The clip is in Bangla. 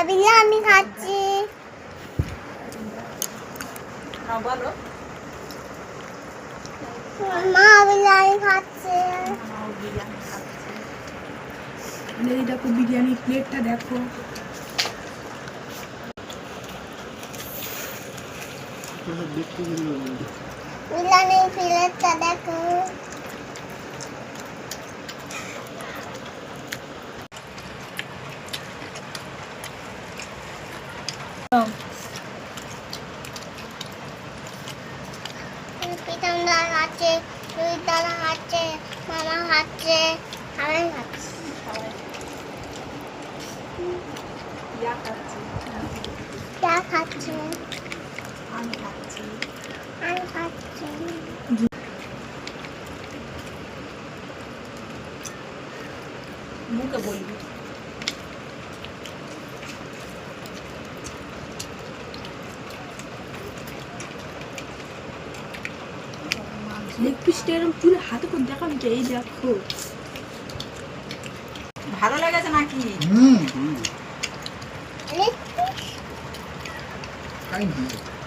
বিরিয়ানি খাচ্ছি। বলো মা বিরিয়ানি খাচ্ছে। এই দেখো বিরিয়ানির প্লেটটা দেখো। বিরিয়ানির প্লেটটা দেখো। প্রীতম দা খাচ্ছে, রোহিত দাদা খাচ্ছে, মামা খাচ্ছে, আমি খাচ্ছি। চা খাচ্ছে, আমি খাচ্ছি। আমি খাচ্ছি। মুখে বলবি লেগ পিসটা এরকম তুলে হাতে করে দেখাবি যে এই দেখো। ভালো লেগেছে নাকি? Leg piece Thank you.